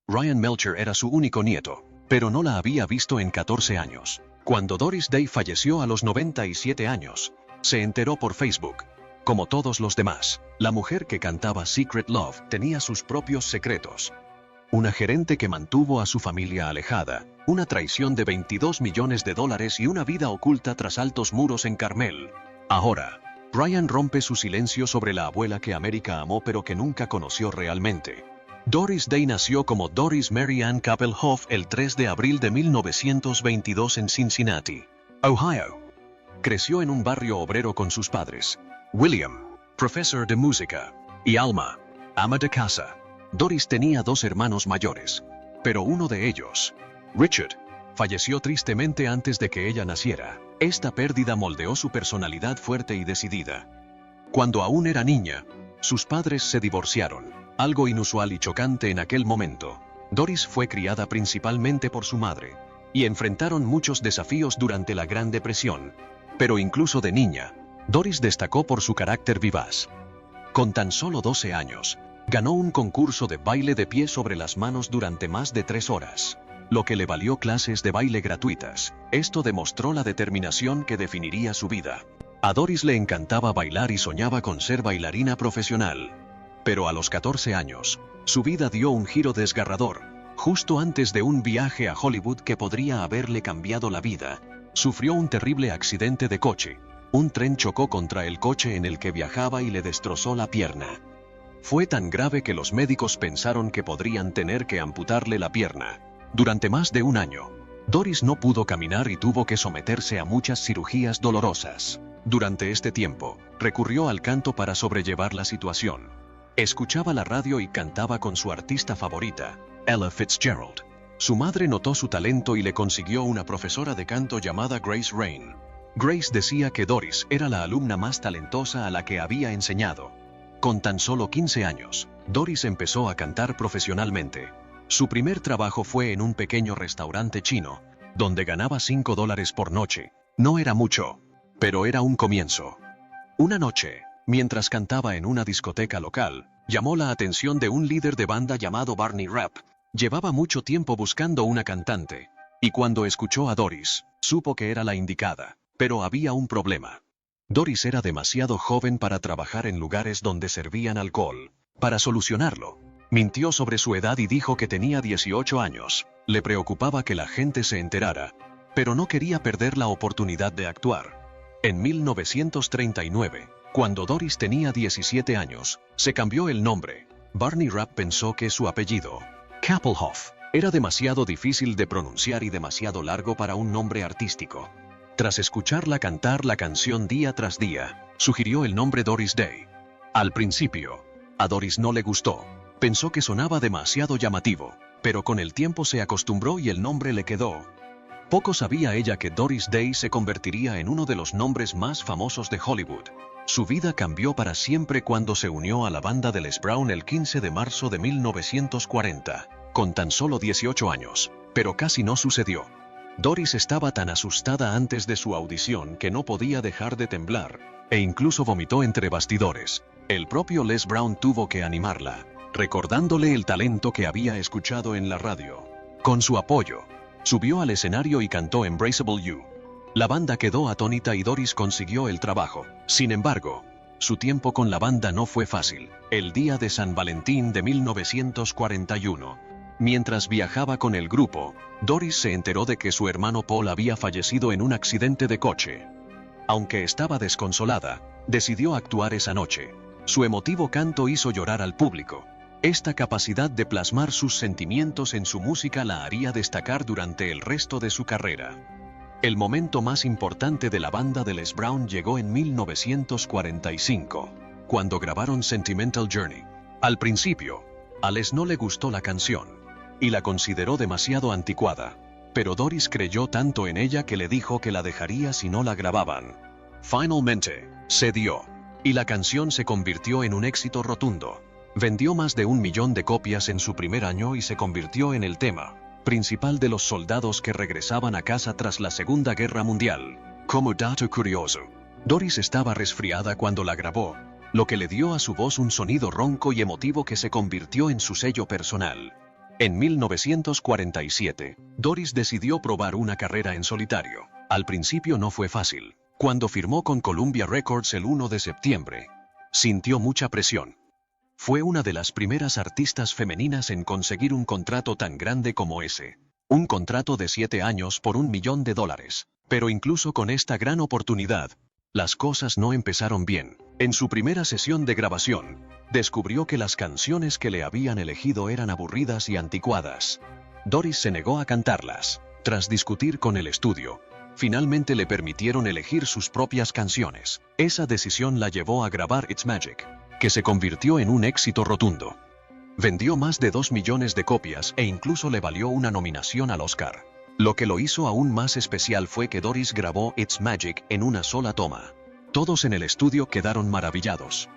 Ryan Melcher era su único nieto, pero no la había visto en 14 años. Cuando Doris Day falleció a los 97 años, se enteró por Facebook. Como todos los demás, la mujer que cantaba Secret Love tenía sus propios secretos. Una gerente que mantuvo a su familia alejada, una traición de $22 millones y una vida oculta tras altos muros en Carmel. Ahora, Ryan rompe su silencio sobre la abuela que América amó pero que nunca conoció realmente. Doris Day nació como Doris Mary Ann Kappelhoff el 3 de abril de 1922 en Cincinnati, Ohio. Creció en un barrio obrero con sus padres, William, profesor de música, y Alma, ama de casa. Doris tenía 2 hermanos mayores, pero uno de ellos, Richard, falleció tristemente antes de que ella naciera. Esta pérdida moldeó su personalidad fuerte y decidida. Cuando aún era niña, sus padres se divorciaron, algo inusual y chocante en aquel momento. Doris fue criada principalmente por su madre, y enfrentaron muchos desafíos durante la Gran Depresión. Pero incluso de niña, Doris destacó por su carácter vivaz. Con tan solo 12 años, ganó un concurso de baile de pie sobre las manos durante más de 3 horas, lo que le valió clases de baile gratuitas. Esto demostró la determinación que definiría su vida. A Doris le encantaba bailar y soñaba con ser bailarina profesional. Pero a los 14 años, su vida dio un giro desgarrador. Justo antes de un viaje a Hollywood que podría haberle cambiado la vida, sufrió un terrible accidente de coche. Un tren chocó contra el coche en el que viajaba y le destrozó la pierna. Fue tan grave que los médicos pensaron que podrían tener que amputarle la pierna. Durante más de un año, Doris no pudo caminar y tuvo que someterse a muchas cirugías dolorosas. Durante este tiempo, recurrió al canto para sobrellevar la situación. Escuchaba la radio y cantaba con su artista favorita, Ella Fitzgerald. Su madre notó su talento y le consiguió una profesora de canto llamada Grace Rain. Grace decía que Doris era la alumna más talentosa a la que había enseñado. Con tan solo 15 años, Doris empezó a cantar profesionalmente. Su primer trabajo fue en un pequeño restaurante chino, donde ganaba $5 por noche. No era mucho, pero era un comienzo. Una noche, mientras cantaba en una discoteca local, llamó la atención de un líder de banda llamado Barney Rapp. Llevaba mucho tiempo buscando una cantante, y cuando escuchó a Doris, supo que era la indicada. Pero había un problema. Doris era demasiado joven para trabajar en lugares donde servían alcohol. Para solucionarlo, mintió sobre su edad y dijo que tenía 18 años. Le preocupaba que la gente se enterara, pero no quería perder la oportunidad de actuar. En 1939, cuando Doris tenía 17 años, se cambió el nombre. Barney Rapp pensó que su apellido, Kappelhoff, era demasiado difícil de pronunciar y demasiado largo para un nombre artístico. Tras escucharla cantar la canción día tras día, sugirió el nombre Doris Day. Al principio, a Doris no le gustó. Pensó que sonaba demasiado llamativo, pero con el tiempo se acostumbró y el nombre le quedó. Poco sabía ella que Doris Day se convertiría en uno de los nombres más famosos de Hollywood. Su vida cambió para siempre cuando se unió a la banda de Les Brown el 15 de marzo de 1940, con tan solo 18 años, pero casi no sucedió. Doris estaba tan asustada antes de su audición que no podía dejar de temblar, e incluso vomitó entre bastidores. El propio Les Brown tuvo que animarla, recordándole el talento que había escuchado en la radio. Con su apoyo, subió al escenario y cantó Embraceable You. La banda quedó atónita y Doris consiguió el trabajo. Sin embargo, su tiempo con la banda no fue fácil. El día de San Valentín de 1941, mientras viajaba con el grupo, Doris se enteró de que su hermano Paul había fallecido en un accidente de coche. Aunque estaba desconsolada, decidió actuar esa noche. Su emotivo canto hizo llorar al público. Esta capacidad de plasmar sus sentimientos en su música la haría destacar durante el resto de su carrera. El momento más importante de la banda de Les Brown llegó en 1945, cuando grabaron Sentimental Journey. Al principio, a Les no le gustó la canción, y la consideró demasiado anticuada, pero Doris creyó tanto en ella que le dijo que la dejaría si no la grababan. Finalmente, cedió, y la canción se convirtió en un éxito rotundo. Vendió más de 1 millón de copias en su primer año y se convirtió en el tema principal de los soldados que regresaban a casa tras la Segunda Guerra Mundial. Como dato curioso, Doris estaba resfriada cuando la grabó, lo que le dio a su voz un sonido ronco y emotivo que se convirtió en su sello personal. En 1947, Doris decidió probar una carrera en solitario. Al principio no fue fácil. Cuando firmó con Columbia Records el 1 de septiembre, sintió mucha presión. Fue una de las primeras artistas femeninas en conseguir un contrato tan grande como ese. Un contrato de 7 años por $1 millón. Pero incluso con esta gran oportunidad, las cosas no empezaron bien. En su primera sesión de grabación, descubrió que las canciones que le habían elegido eran aburridas y anticuadas. Doris se negó a cantarlas. Tras discutir con el estudio, finalmente le permitieron elegir sus propias canciones. Esa decisión la llevó a grabar It's Magic, que se convirtió en un éxito rotundo. Vendió más de 2 millones de copias e incluso le valió una nominación al Oscar. Lo que lo hizo aún más especial fue que Doris grabó It's Magic en una sola toma. Todos en el estudio quedaron maravillados.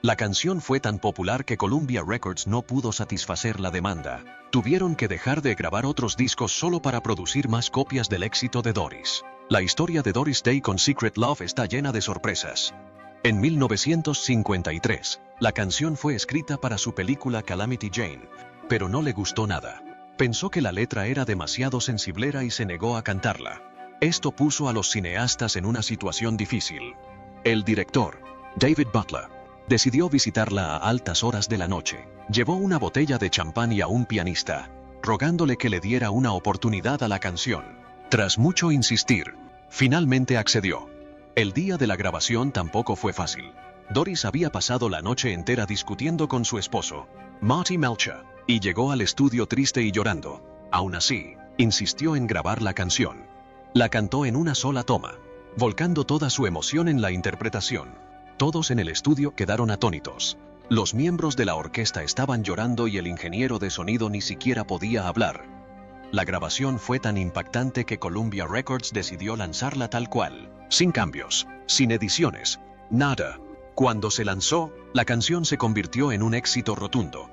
La canción fue tan popular que Columbia Records no pudo satisfacer la demanda. Tuvieron que dejar de grabar otros discos solo para producir más copias del éxito de Doris. La historia de Doris Day con Secret Love está llena de sorpresas. En 1953, la canción fue escrita para su película Calamity Jane, pero no le gustó nada. Pensó que la letra era demasiado sensiblera y se negó a cantarla. Esto puso a los cineastas en una situación difícil. El director, David Butler, decidió visitarla a altas horas de la noche. Llevó una botella de champán y a un pianista, rogándole que le diera una oportunidad a la canción. Tras mucho insistir, finalmente accedió. El día de la grabación tampoco fue fácil. Doris había pasado la noche entera discutiendo con su esposo, Marty Melcher, y llegó al estudio triste y llorando. Aún así, insistió en grabar la canción. La cantó en una sola toma, volcando toda su emoción en la interpretación. Todos en el estudio quedaron atónitos. Los miembros de la orquesta estaban llorando y el ingeniero de sonido ni siquiera podía hablar. La grabación fue tan impactante que Columbia Records decidió lanzarla tal cual, sin cambios, sin ediciones, nada. Cuando se lanzó, la canción se convirtió en un éxito rotundo.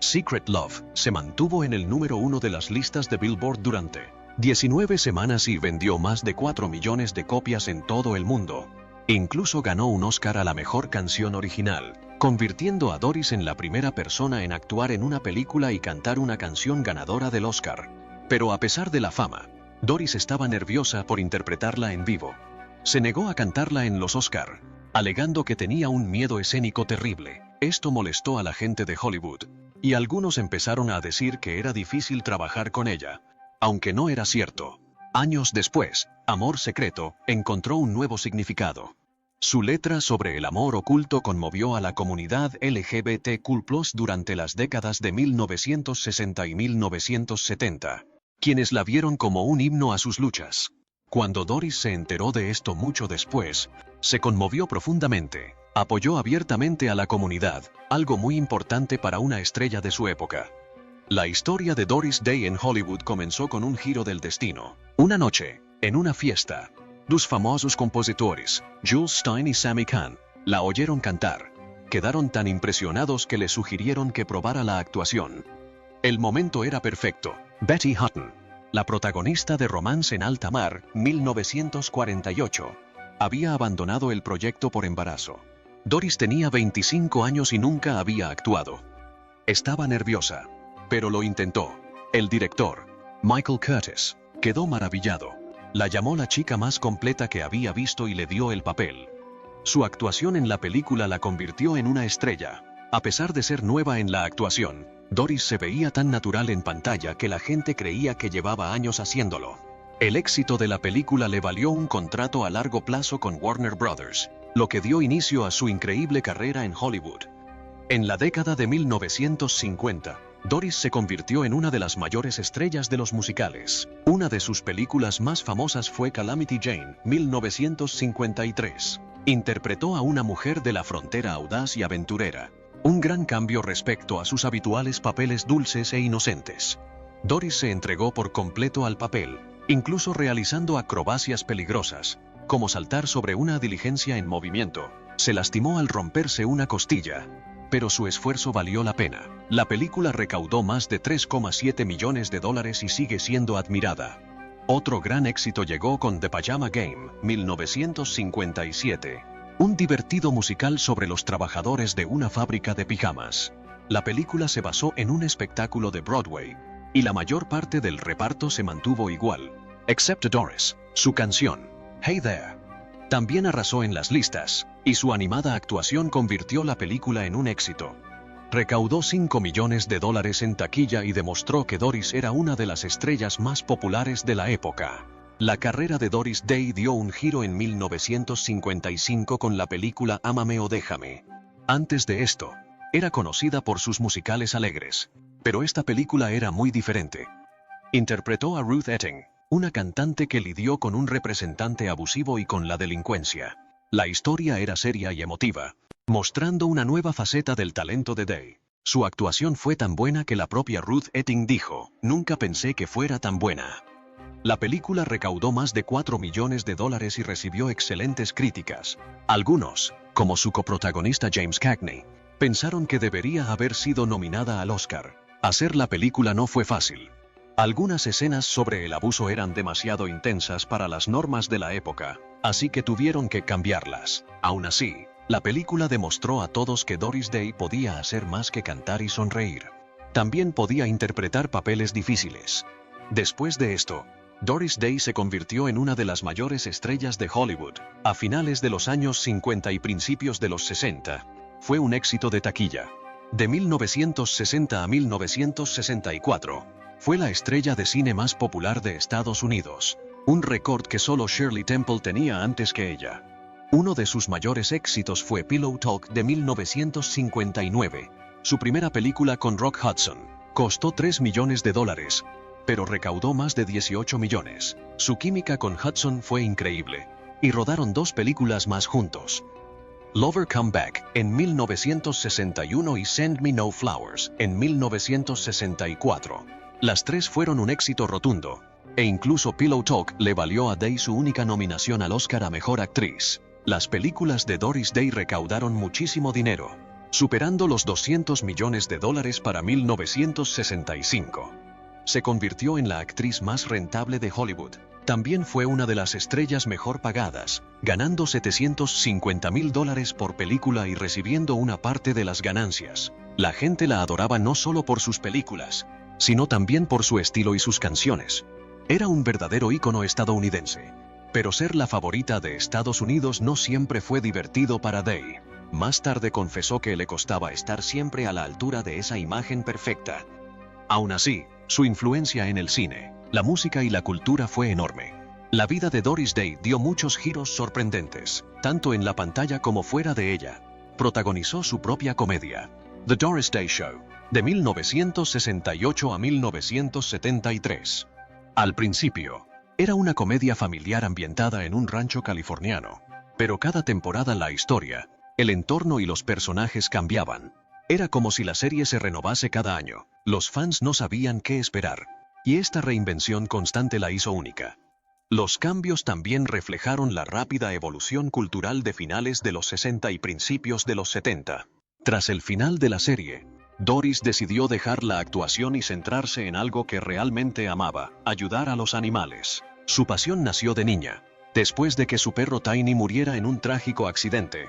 Secret Love se mantuvo en el número 1 de las listas de Billboard durante 19 semanas y vendió más de 4 millones de copias en todo el mundo. Incluso ganó un Oscar a la mejor canción original, convirtiendo a Doris en la primera persona en actuar en una película y cantar una canción ganadora del Oscar. Pero a pesar de la fama, Doris estaba nerviosa por interpretarla en vivo. Se negó a cantarla en los Oscar, alegando que tenía un miedo escénico terrible. Esto molestó a la gente de Hollywood, y algunos empezaron a decir que era difícil trabajar con ella, aunque no era cierto. Años después, Amor Secreto encontró un nuevo significado. Su letra sobre el amor oculto conmovió a la comunidad LGBTQ+ durante las décadas de 1960 y 1970, quienes la vieron como un himno a sus luchas. Cuando Doris se enteró de esto mucho después, se conmovió profundamente. Apoyó abiertamente a la comunidad, algo muy importante para una estrella de su época. La historia de Doris Day en Hollywood comenzó con un giro del destino. Una noche, en una fiesta, dos famosos compositores, Jules Stein y Sammy Cahn, la oyeron cantar. Quedaron tan impresionados que le sugirieron que probara la actuación. El momento era perfecto. Betty Hutton, la protagonista de Romance en Alta Mar, 1948, había abandonado el proyecto por embarazo. Doris tenía 25 años y nunca había actuado. Estaba nerviosa, pero lo intentó. El director, Michael Curtis, quedó maravillado. La llamó la chica más completa que había visto y le dio el papel. Su actuación en la película la convirtió en una estrella. A pesar de ser nueva en la actuación, Doris se veía tan natural en pantalla que la gente creía que llevaba años haciéndolo. El éxito de la película le valió un contrato a largo plazo con Warner Brothers, lo que dio inicio a su increíble carrera en Hollywood. En la década de 1950, Doris se convirtió en una de las mayores estrellas de los musicales. Una de sus películas más famosas fue Calamity Jane, 1953. Interpretó a una mujer de la frontera audaz y aventurera, un gran cambio respecto a sus habituales papeles dulces e inocentes. Doris se entregó por completo al papel, incluso realizando acrobacias peligrosas, como saltar sobre una diligencia en movimiento. Se lastimó al romperse una costilla, pero su esfuerzo valió la pena. La película recaudó más de 3,7 millones de dólares y sigue siendo admirada. Otro gran éxito llegó con The Pajama Game, 1957, un divertido musical sobre los trabajadores de una fábrica de pijamas. La película se basó en un espectáculo de Broadway, y la mayor parte del reparto se mantuvo igual, excepto Doris. Su canción, Hey There, también arrasó en las listas, y su animada actuación convirtió la película en un éxito. Recaudó $5 millones en taquilla y demostró que Doris era una de las estrellas más populares de la época. La carrera de Doris Day dio un giro en 1955 con la película Ámame o Déjame. Antes de esto, era conocida por sus musicales alegres, pero esta película era muy diferente. Interpretó a Ruth Etting, una cantante que lidió con un representante abusivo y con la delincuencia. La historia era seria y emotiva, mostrando una nueva faceta del talento de Day. Su actuación fue tan buena que la propia Ruth Etting dijo, "Nunca pensé que fuera tan buena". La película recaudó más de $4 millones y recibió excelentes críticas. Algunos, como su coprotagonista James Cagney, pensaron que debería haber sido nominada al Oscar. Hacer la película no fue fácil. Algunas escenas sobre el abuso eran demasiado intensas para las normas de la época, así que tuvieron que cambiarlas. Aún así, la película demostró a todos que Doris Day podía hacer más que cantar y sonreír. También podía interpretar papeles difíciles. Después de esto, Doris Day se convirtió en una de las mayores estrellas de Hollywood. A finales de los años 50 y principios de los 60, fue un éxito de taquilla. De 1960 a 1964, fue la estrella de cine más popular de Estados Unidos, un récord que solo Shirley Temple tenía antes que ella. Uno de sus mayores éxitos fue Pillow Talk de 1959, su primera película con Rock Hudson. Costó $3 millones, pero recaudó más de 18 millones. Su química con Hudson fue increíble, y rodaron 2 películas más juntos. Lover Come Back en 1961 y Send Me No Flowers en 1964. Las 3 fueron un éxito rotundo, e incluso Pillow Talk le valió a Day su única nominación al Oscar a Mejor Actriz. Las películas de Doris Day recaudaron muchísimo dinero, superando los $200 millones para 1965. Se convirtió en la actriz más rentable de Hollywood. También fue una de las estrellas mejor pagadas, ganando $750,000 por película y recibiendo una parte de las ganancias. La gente la adoraba no solo por sus películas, sino también por su estilo y sus canciones. Era un verdadero ícono estadounidense. Pero ser la favorita de Estados Unidos no siempre fue divertido para Day. Más tarde confesó que le costaba estar siempre a la altura de esa imagen perfecta. Aún así, su influencia en el cine, la música y la cultura fue enorme. La vida de Doris Day dio muchos giros sorprendentes, tanto en la pantalla como fuera de ella. Protagonizó su propia comedia, The Doris Day Show, de 1968 a 1973. Al principio, era una comedia familiar ambientada en un rancho californiano, pero cada temporada la historia, el entorno y los personajes cambiaban. Era como si la serie se renovase cada año. Los fans no sabían qué esperar, y esta reinvención constante la hizo única. Los cambios también reflejaron la rápida evolución cultural de finales de los 60 y principios de los 70. Tras el final de la serie, Doris decidió dejar la actuación y centrarse en algo que realmente amaba, ayudar a los animales. Su pasión nació de niña, después de que su perro Tiny muriera en un trágico accidente.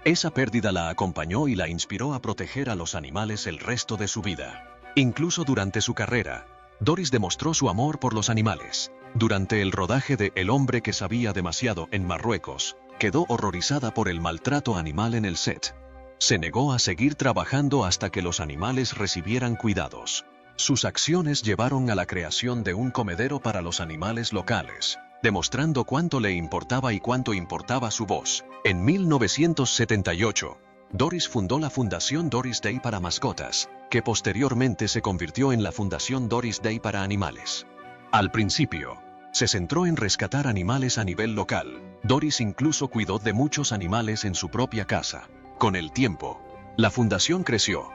Esa pérdida la acompañó y la inspiró a proteger a los animales el resto de su vida. Incluso durante su carrera, Doris demostró su amor por los animales. Durante el rodaje de El hombre que sabía demasiado en Marruecos, quedó horrorizada por el maltrato animal en el set. Se negó a seguir trabajando hasta que los animales recibieran cuidados. Sus acciones llevaron a la creación de un comedero para los animales locales, demostrando cuánto le importaba y cuánto importaba su voz. En 1978, Doris fundó la Fundación Doris Day para mascotas, que posteriormente se convirtió en la Fundación Doris Day para animales. Al principio, se centró en rescatar animales a nivel local. Doris incluso cuidó de muchos animales en su propia casa. Con el tiempo, la fundación creció.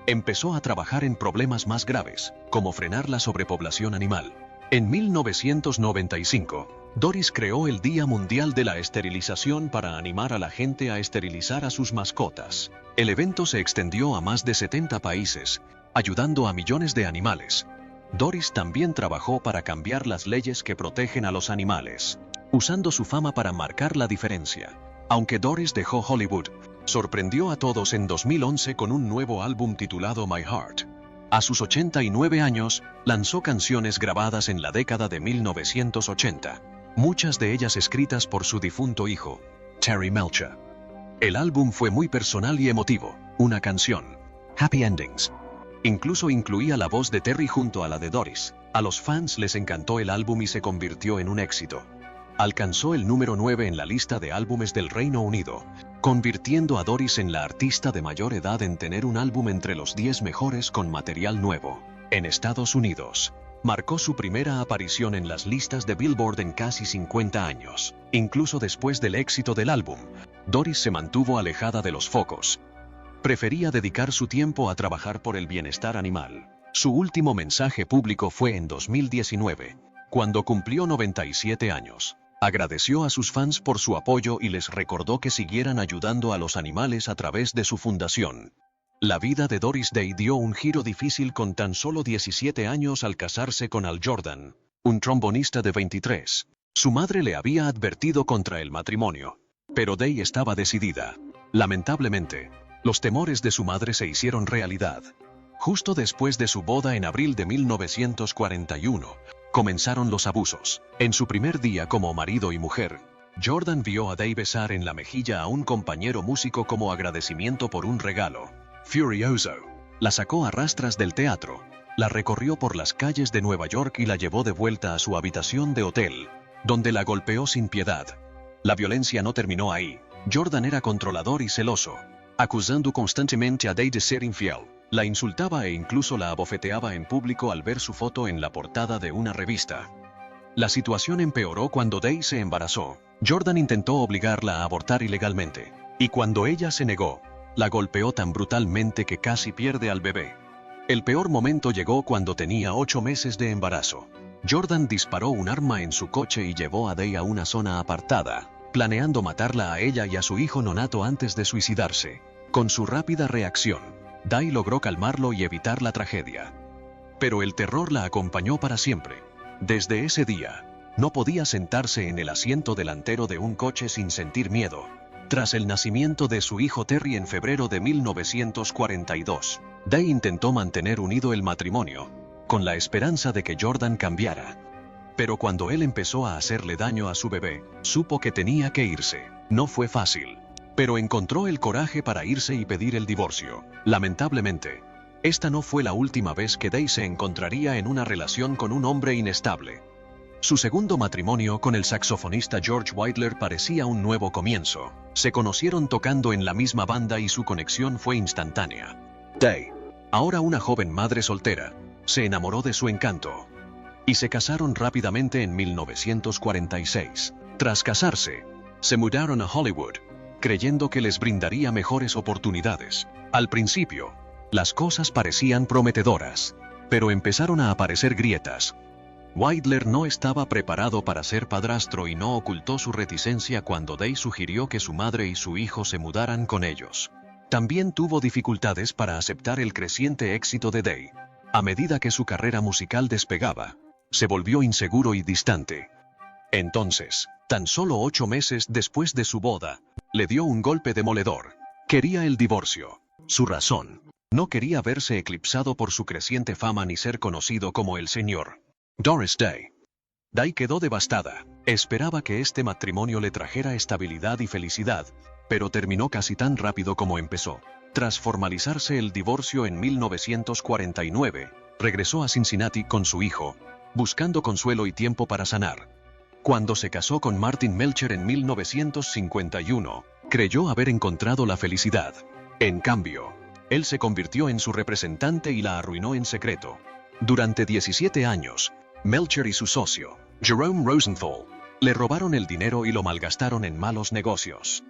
Empezó a trabajar en problemas más graves, como frenar la sobrepoblación animal. En 1995, Doris creó el Día Mundial de la Esterilización para animar a la gente a esterilizar a sus mascotas. El evento se extendió a más de 70 países, ayudando a millones de animales. Doris también trabajó para cambiar las leyes que protegen a los animales, usando su fama para marcar la diferencia. Aunque Doris dejó Hollywood, sorprendió a todos en 2011 con un nuevo álbum titulado My Heart. A sus 89 años, lanzó canciones grabadas en la década de 1980, muchas de ellas escritas por su difunto hijo, Terry Melcher. El álbum fue muy personal y emotivo, una canción, Happy Endings. Incluso incluía la voz de Terry junto a la de Doris. A los fans les encantó el álbum y se convirtió en un éxito. Alcanzó el número 9 en la lista de álbumes del Reino Unido, convirtiendo a Doris en la artista de mayor edad en tener un álbum entre los 10 mejores con material nuevo. En Estados Unidos, marcó su primera aparición en las listas de Billboard en casi 50 años. Incluso después del éxito del álbum, Doris se mantuvo alejada de los focos. Prefería dedicar su tiempo a trabajar por el bienestar animal. Su último mensaje público fue en 2019, cuando cumplió 97 años. Agradeció a sus fans por su apoyo y les recordó que siguieran ayudando a los animales a través de su fundación. La vida de Doris Day dio un giro difícil con tan solo 17 años al casarse con Al Jordan, un trombonista de 23. Su madre le había advertido contra el matrimonio, pero Day estaba decidida. Lamentablemente, los temores de su madre se hicieron realidad. Justo después de su boda en abril de 1941, comenzaron los abusos. En su primer día como marido y mujer, Jordan vio a Day besar en la mejilla a un compañero músico como agradecimiento por un regalo. Furioso, la sacó a rastras del teatro, la recorrió por las calles de Nueva York y la llevó de vuelta a su habitación de hotel, donde la golpeó sin piedad. La violencia no terminó ahí. Jordan era controlador y celoso, acusando constantemente a Day de ser infiel. La insultaba e incluso la abofeteaba en público al ver su foto en la portada de una revista. La situación empeoró cuando Day se embarazó. Jordan intentó obligarla a abortar ilegalmente, y cuando ella se negó, la golpeó tan brutalmente que casi pierde al bebé. El peor momento llegó cuando tenía 8 meses de embarazo. Jordan disparó un arma en su coche y llevó a Day a una zona apartada, planeando matarla a ella y a su hijo nonato antes de suicidarse. Con su rápida reacción, Day logró calmarlo y evitar la tragedia. Pero el terror la acompañó para siempre. Desde ese día, no podía sentarse en el asiento delantero de un coche sin sentir miedo. Tras el nacimiento de su hijo Terry en febrero de 1942, Day intentó mantener unido el matrimonio, con la esperanza de que Jordan cambiara. Pero cuando él empezó a hacerle daño a su bebé, supo que tenía que irse. No fue fácil, pero encontró el coraje para irse y pedir el divorcio. Lamentablemente, esta no fue la última vez que Day se encontraría en una relación con un hombre inestable. Su segundo matrimonio con el saxofonista George Wilder parecía un nuevo comienzo. Se conocieron tocando en la misma banda y su conexión fue instantánea. Day, ahora una joven madre soltera, se enamoró de su encanto y se casaron rápidamente en 1946. Tras casarse, se mudaron a Hollywood, creyendo que les brindaría mejores oportunidades. Al principio, las cosas parecían prometedoras, pero empezaron a aparecer grietas. Wilder no estaba preparado para ser padrastro y no ocultó su reticencia cuando Day sugirió que su madre y su hijo se mudaran con ellos. También tuvo dificultades para aceptar el creciente éxito de Day. A medida que su carrera musical despegaba, se volvió inseguro y distante. Entonces, tan solo 8 meses después de su boda, le dio un golpe demoledor. Quería el divorcio. Su razón: no quería verse eclipsado por su creciente fama ni ser conocido como el Señor Doris Day. Day quedó devastada. Esperaba que este matrimonio le trajera estabilidad y felicidad, pero terminó casi tan rápido como empezó. Tras formalizarse el divorcio en 1949, regresó a Cincinnati con su hijo, buscando consuelo y tiempo para sanar. Cuando se casó con Martin Melcher en 1951, creyó haber encontrado la felicidad. En cambio, él se convirtió en su representante y la arruinó en secreto. Durante 17 años, Melcher y su socio, Jerome Rosenthal, le robaron el dinero y lo malgastaron en malos negocios.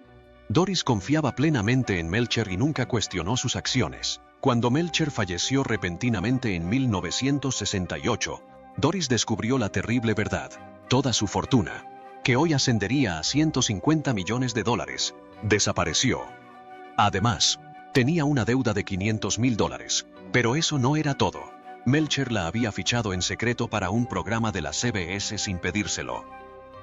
Doris confiaba plenamente en Melcher y nunca cuestionó sus acciones. Cuando Melcher falleció repentinamente en 1968, Doris descubrió la terrible verdad. Toda su fortuna, que hoy ascendería a $150 millones, desapareció. Además, tenía una deuda de $500,000. Pero eso no era todo. Melcher la había fichado en secreto para un programa de la CBS sin pedírselo.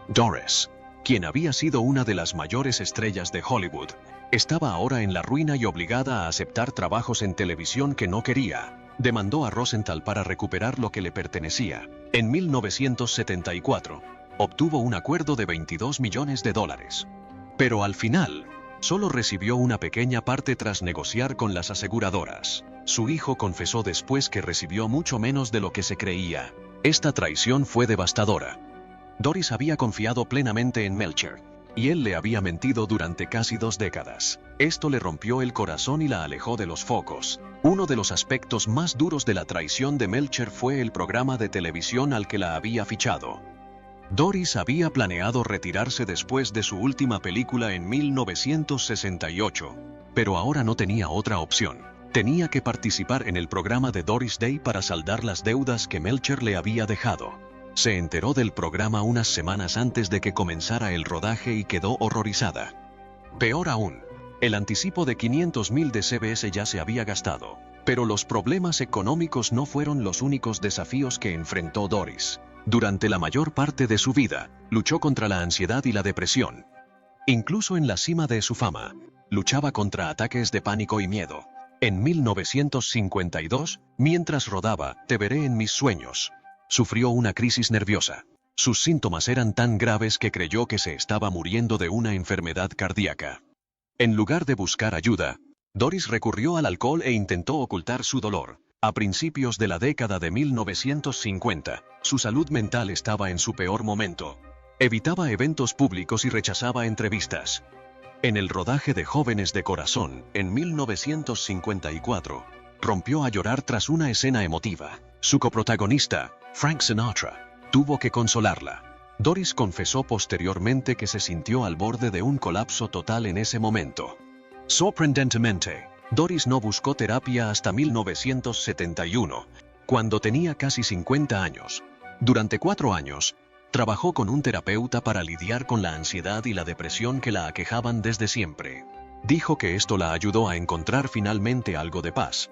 Doris, quien había sido una de las mayores estrellas de Hollywood, Estaba ahora en la ruina y obligada a aceptar trabajos en televisión que no quería. Demandó a Rosenthal para recuperar lo que le pertenecía. En 1974, obtuvo un acuerdo de $22 millones. Pero al final, solo recibió una pequeña parte tras negociar con las aseguradoras. Su hijo confesó después que recibió mucho menos de lo que se creía. Esta traición fue devastadora. Doris había confiado plenamente en Melcher, y él le había mentido durante casi 2 décadas. Esto le rompió el corazón y la alejó de los focos. Uno de los aspectos más duros de la traición de Melcher fue el programa de televisión al que la había fichado. Doris había planeado retirarse después de su última película en 1968, pero ahora no tenía otra opción. Tenía que participar en el programa de Doris Day para saldar las deudas que Melcher le había dejado. Se enteró del programa unas semanas antes de que comenzara el rodaje y quedó horrorizada. Peor aún, el anticipo de $500,000 de CBS ya se había gastado. Pero los problemas económicos no fueron los únicos desafíos que enfrentó Doris. Durante la mayor parte de su vida, luchó contra la ansiedad y la depresión. Incluso en la cima de su fama, luchaba contra ataques de pánico y miedo. En 1952, mientras rodaba Te veré en mis sueños, sufrió una crisis nerviosa. Sus síntomas eran tan graves que creyó que se estaba muriendo de una enfermedad cardíaca. En lugar de buscar ayuda, Doris recurrió al alcohol e intentó ocultar su dolor. A principios de la década de 1950, su salud mental estaba en su peor momento. Evitaba eventos públicos y rechazaba entrevistas. En el rodaje de Jóvenes de Corazón, en 1954, rompió a llorar tras una escena emotiva. Su coprotagonista, Frank Sinatra, tuvo que consolarla. Doris confesó posteriormente que se sintió al borde de un colapso total en ese momento. Sorprendentemente, Doris no buscó terapia hasta 1971, cuando tenía casi 50 años. Durante 4 años, trabajó con un terapeuta para lidiar con la ansiedad y la depresión que la aquejaban desde siempre. Dijo que esto la ayudó a encontrar finalmente algo de paz.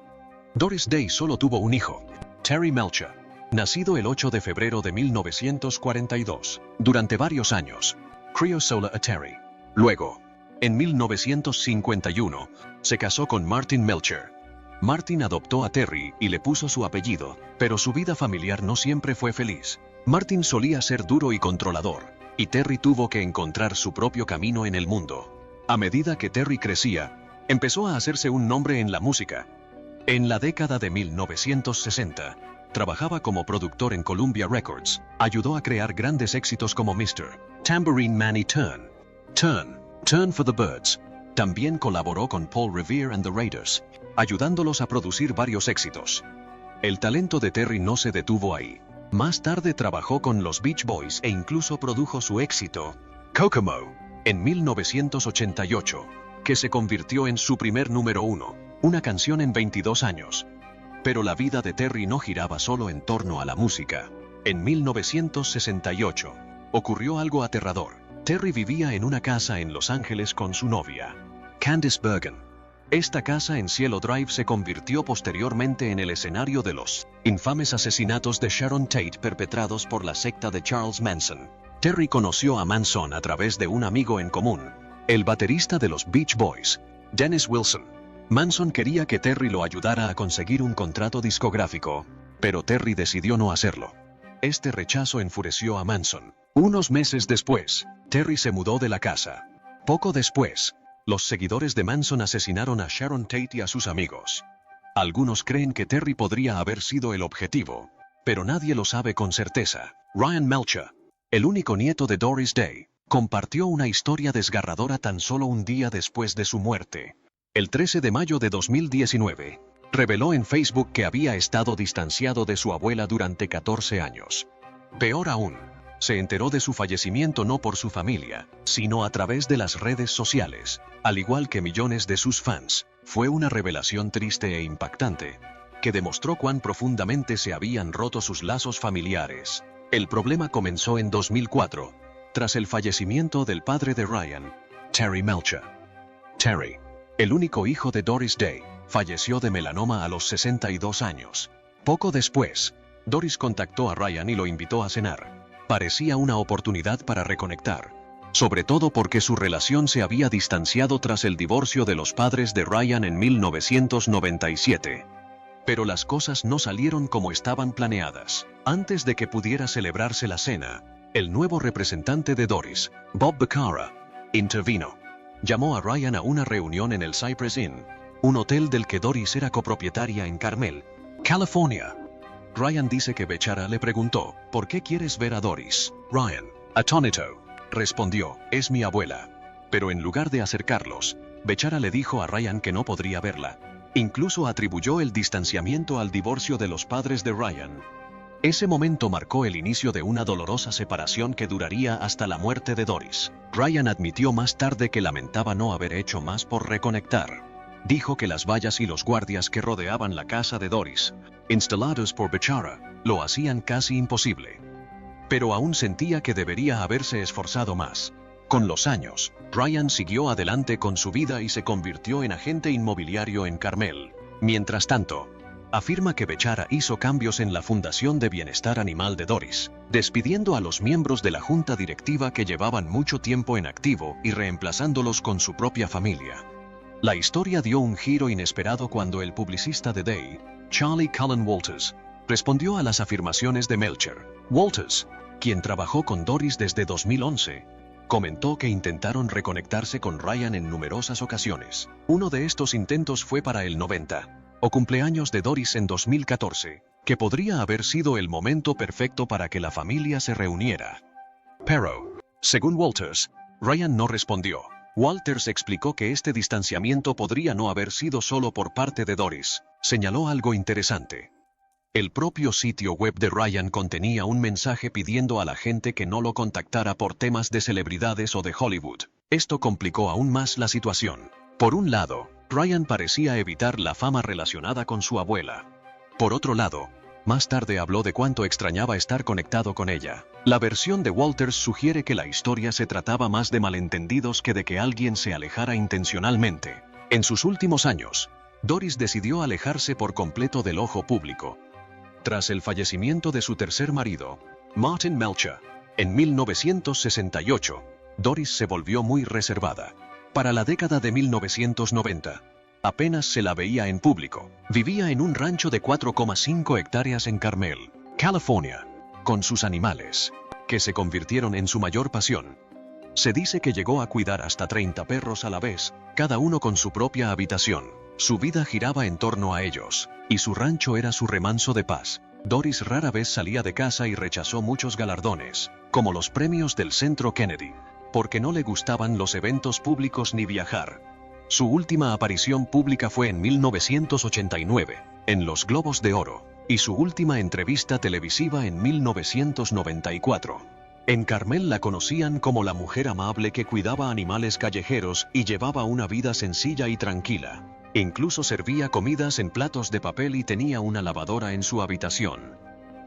Doris Day solo tuvo un hijo, Terry Melcher, nacido el 8 de febrero de 1942. Durante varios años, crió sola a Terry. Luego, en 1951, se casó con Martin Melcher. Martin adoptó a Terry y le puso su apellido, pero su vida familiar no siempre fue feliz. Martin solía ser duro y controlador, y Terry tuvo que encontrar su propio camino en el mundo. A medida que Terry crecía, empezó a hacerse un nombre en la música. En la década de 1960, trabajaba como productor en Columbia Records. Ayudó a crear grandes éxitos como Mr. Tambourine Man y Turn for the Birds. También colaboró con Paul Revere and the Raiders, ayudándolos a producir varios éxitos. El talento de Terry no se detuvo ahí. Más tarde trabajó con los Beach Boys e incluso produjo su éxito, Kokomo, en 1988, que se convirtió en su primer número 1, una canción en 22 años. Pero la vida de Terry no giraba solo en torno a la música. En 1968, ocurrió algo aterrador. Terry vivía en una casa en Los Ángeles con su novia, Candice Bergen. Esta casa en Cielo Drive se convirtió posteriormente en el escenario de los infames asesinatos de Sharon Tate perpetrados por la secta de Charles Manson. Terry conoció a Manson a través de un amigo en común, el baterista de los Beach Boys, Dennis Wilson. Manson quería que Terry lo ayudara a conseguir un contrato discográfico, pero Terry decidió no hacerlo. Este rechazo enfureció a Manson. Unos meses después, Terry se mudó de la casa. Poco después, los seguidores de Manson asesinaron a Sharon Tate y a sus amigos. Algunos creen que Terry podría haber sido el objetivo, pero nadie lo sabe con certeza. Ryan Melcher, el único nieto de Doris Day, compartió una historia desgarradora tan solo un día después de su muerte. El 13 de mayo de 2019, reveló en Facebook que había estado distanciado de su abuela durante 14 años. Peor aún, se enteró de su fallecimiento no por su familia, sino a través de las redes sociales. Al igual que millones de sus fans, fue una revelación triste e impactante, que demostró cuán profundamente se habían roto sus lazos familiares. El problema comenzó en 2004, tras el fallecimiento del padre de Ryan, Terry Melcher. Terry, el único hijo de Doris Day, falleció de melanoma a los 62 años. Poco después, Doris contactó a Ryan y lo invitó a cenar. Parecía una oportunidad para reconectar. sobre todo porque su relación se había distanciado tras el divorcio de los padres de Ryan en 1997. Pero las cosas no salieron como estaban planeadas. Antes de que pudiera celebrarse la cena, el nuevo representante de Doris, Bob Becerra, intervino. Llamó a Ryan a una reunión en el Cypress Inn, un hotel del que Doris era copropietaria en Carmel, California. Ryan dice que Becerra le preguntó, ¿por qué quieres ver a Doris? Ryan, atónito, respondió, es mi abuela. Pero en lugar de acercarlos, Becerra le dijo a Ryan que no podría verla. Incluso atribuyó el distanciamiento al divorcio de los padres de Ryan. Ese momento marcó el inicio de una dolorosa separación que duraría hasta la muerte de Doris. Ryan admitió más tarde que lamentaba no haber hecho más por reconectar. Dijo que las vallas y los guardias que rodeaban la casa de Doris, instalados por Becerra, lo hacían casi imposible. Pero aún sentía que debería haberse esforzado más. Con los años, Ryan siguió adelante con su vida y se convirtió en agente inmobiliario en Carmel. Mientras tanto, afirma que Becerra hizo cambios en la Fundación de Bienestar Animal de Doris, despidiendo a los miembros de la junta directiva que llevaban mucho tiempo en activo y reemplazándolos con su propia familia. La historia dio un giro inesperado cuando el publicista de Day, Charlie Cullen Walters, respondió a las afirmaciones de Melcher. Walters, quien trabajó con Doris desde 2011, comentó que intentaron reconectarse con Ryan en numerosas ocasiones. Uno de estos intentos fue para el 90, o cumpleaños de Doris en 2014, que podría haber sido el momento perfecto para que la familia se reuniera. Pero, según Walters, Ryan no respondió. Walters explicó que este distanciamiento podría no haber sido solo por parte de Doris. Señaló algo interesante. El propio sitio web de Ryan contenía un mensaje pidiendo a la gente que no lo contactara por temas de celebridades o de Hollywood. Esto complicó aún más la situación. Por un lado, Ryan parecía evitar la fama relacionada con su abuela. Por otro lado, más tarde habló de cuánto extrañaba estar conectado con ella. La versión de Walters sugiere que la historia se trataba más de malentendidos que de que alguien se alejara intencionalmente. En sus últimos años, Doris decidió alejarse por completo del ojo público. Tras el fallecimiento de su tercer marido, Martin Melcher, en 1968, Doris se volvió muy reservada. Para la década de 1990, apenas se la veía en público. Vivía en un rancho de 4,5 hectáreas en Carmel, California, con sus animales, que se convirtieron en su mayor pasión. Se dice que llegó a cuidar hasta 30 perros a la vez, cada uno con su propia habitación. Su vida giraba en torno a ellos, y su rancho era su remanso de paz. Doris rara vez salía de casa y rechazó muchos galardones, como los premios del Centro Kennedy, porque no le gustaban los eventos públicos ni viajar. Su última aparición pública fue en 1989, en los Globos de Oro, y su última entrevista televisiva en 1994. En Carmel la conocían como la mujer amable que cuidaba animales callejeros y llevaba una vida sencilla y tranquila. Incluso servía comidas en platos de papel y tenía una lavadora en su habitación.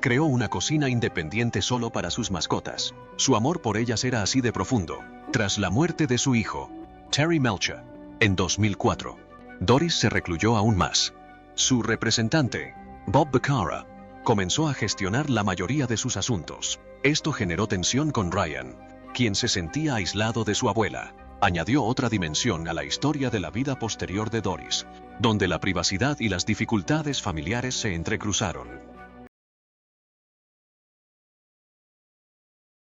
Creó una cocina independiente solo para sus mascotas. Su amor por ellas era así de profundo. Tras la muerte de su hijo, Terry Melcher, en 2004, Doris se recluyó aún más. Su representante, Bob Becerra, comenzó a gestionar la mayoría de sus asuntos. Esto generó tensión con Ryan, quien se sentía aislado de su abuela. Añadió otra dimensión a la historia de la vida posterior de Doris, donde la privacidad y las dificultades familiares se entrecruzaron.